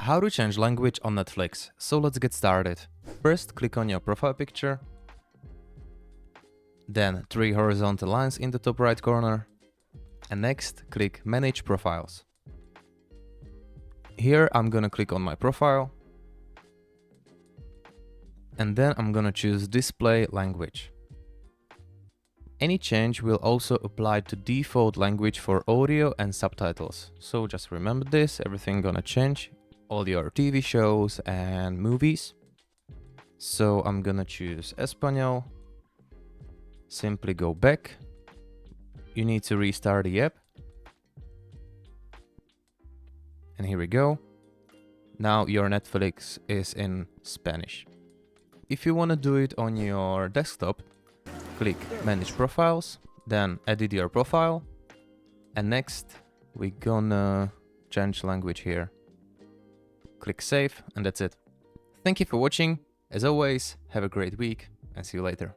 How to change language on Netflix. So let's get started. First, click on your profile picture. Then 3 horizontal lines in the top right corner. And next, click Manage Profiles. Here I'm gonna click on my profile. And then I'm gonna choose Display Language. Any change will also apply to default language for audio and subtitles. So just remember this, everything gonna change, all your TV shows and movies. So I'm gonna choose Espanol. Simply go back. You need to restart the app. And here we go. Now your Netflix is in Spanish. If you want to do it on your desktop, click Manage Profiles, then edit your profile. And next, we're gonna change language here. Click Save, and that's it. Thank you for watching. As always, have a great week and see you later.